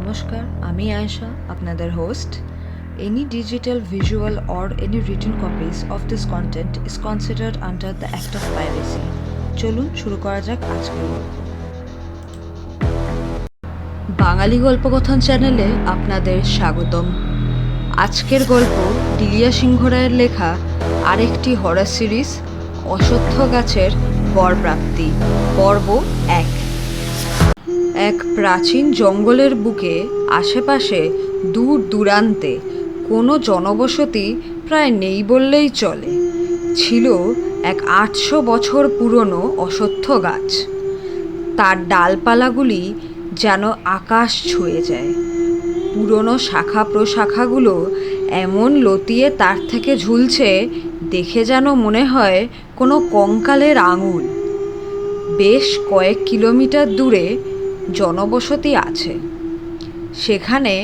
নমস্কার, আমি আয়েশা, আপনাদের host. Any digital, visual, or any written copies of this content is considered under the Act of Piracy. চলুন শুরু করা যাক আজকের গল্প। বাঙালি গল্পকথন চ্যানেলে আপনাদের স্বাগতম। আজকের গল্প ডিলিয়া সিংহ রায়ের লেখা আরেকটি হরর সিরিজ অশ্বত্থ গাছের বরপ্রাপ্তি, পর্ব 1। এক প্রাচীন জঙ্গলের বুকে আশেপাশে দূর দূরান্তে কোনো জনবসতি প্রায় নেই বললেই চলে। ছিল এক 800 বছর পুরনো অশ্বত্থ গাছ। তার ডালপালাগুলি যেন আকাশ ছুঁয়ে যায়। পুরনো শাখা প্রশাখাগুলো এমন লতিয়ে তার থেকে ঝুলছে, দেখে যেন মনে হয় কোনো কঙ্কালের আঙুল। বেশ কয়েক কিলোমিটার দূরে জনবসতি আছে। সেখানে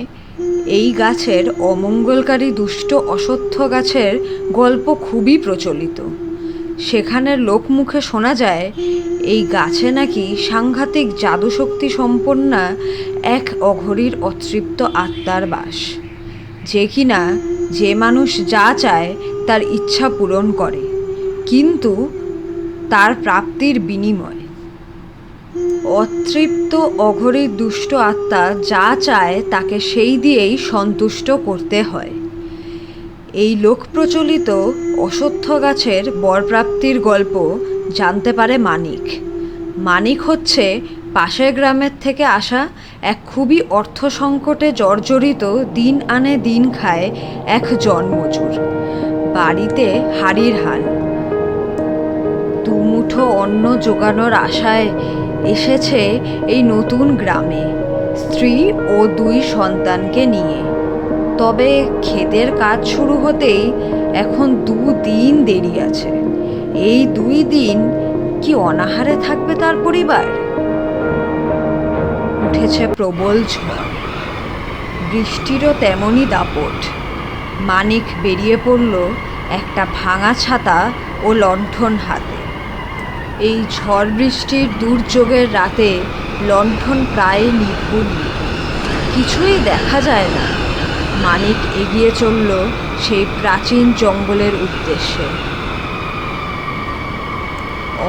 এই গাছের অমঙ্গলকারী দুষ্ট অশ্বত্থ গাছের গল্প খুবই প্রচলিত। সেখানের লোকমুখে শোনা যায় এই গাছে নাকি সাংঘাতিক জাদুশক্তি সম্পন্না এক অঘরীর অতৃপ্ত আত্মার বাস, যে কিনা যে মানুষ যা চায় তার ইচ্ছা পূরণ করে, কিন্তু তার প্রাপ্তির বিনিময়। অতৃপ্ত অঘরীর দুষ্ট আত্মা যা চায় তাকে সেই দিয়েই সন্তুষ্ট করতে হয়। এই লোকপ্রচলিত অশ্বত্থ গাছের বরপ্রাপ্তির গল্প জানতে পারে মানিক। মানিক হচ্ছে পাশের গ্রামের থেকে আসা এক খুবই অর্থ সংকটে জর্জরিত, দিন আনে দিন খায় এক জনমজুর। বাড়িতে হাড়ির হাল, দুমুঠো অন্ন জোগানোর আশায় এসেছে এই নতুন গ্রামে, স্ত্রী ও 2 সন্তানকে নিয়ে। তবে ক্ষেতের কাজ শুরু হতেই এখন 2 দিন দেরি আছে। এই 2 দিন কি অনাহারে থাকবে তার পরিবার? উঠেছে প্রবল ঝড়, বৃষ্টিরও তেমনই দাপট। মানিক বেরিয়ে পড়ল একটা ভাঙা ছাতা ও লণ্ঠন হাতে। এই ঝড় বৃষ্টির দুর্যোগের রাতে লণ্ঠন প্রায় নিভুল, কিছুই দেখা যায় না। মানিক এগিয়ে চলল সেই প্রাচীন জঙ্গলের উদ্দেশ্যে।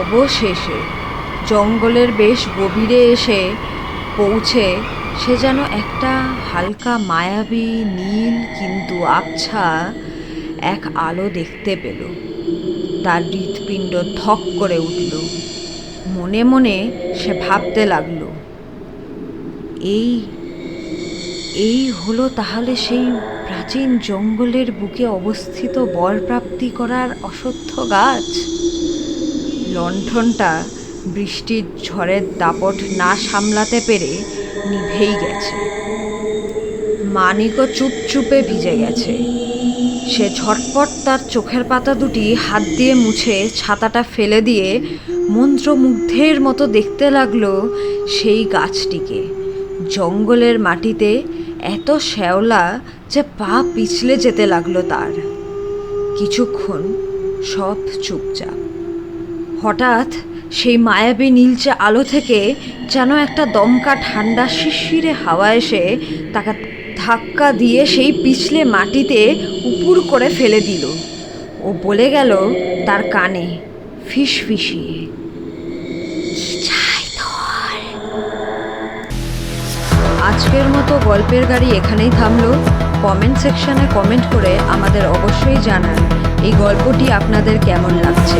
অবশেষে জঙ্গলের বেশ গভীরে এসে পৌঁছে সে যেন একটা হালকা মায়াবী নীল কিন্তু আবছা এক আলো দেখতে পেল। তার হৃৎপিণ্ড ধক করে উঠল। মনে মনে সে ভাবতে লাগল, এই হলো তাহলে সেই প্রাচীন জঙ্গলের বুকে অবস্থিত বরপ্রাপ্তি করার অশ্বত্থ গাছ। লণ্ঠনটা বৃষ্টির ঝড়ের দাপট না সামলাতে পেরে নিভেই গেছে। মানিকও চুপচুপে ভিজে গেছে। সে ঝটপট তার চোখের পাতা দুটি হাত দিয়ে মুছে ছাতাটা ফেলে দিয়ে মন্ত্রমুগ্ধের মতো দেখতে লাগলো সেই গাছটিকে। জঙ্গলের মাটিতে এত শ্যাওলা যে পা পিছলে যেতে লাগলো তার। কিছুক্ষণ সব চুপচাপ। হঠাৎ সেই মায়াবী নীলচে আলো থেকে যেন একটা দমকা ঠান্ডা শিরশিরে হাওয়া এসে তাকে ধাক্কা দিয়ে সেই পিছলে মাটিতে উপুর করে ফেলে দিল। ও বলে গেল তার কানে ফিসফিসিয়ে, আজকের মতো গল্পের গাড়ি এখানেই থামলো। কমেন্ট সেকশনে কমেন্ট করে আমাদের অবশ্যই জানান এই গল্পটি আপনাদের কেমন লাগছে।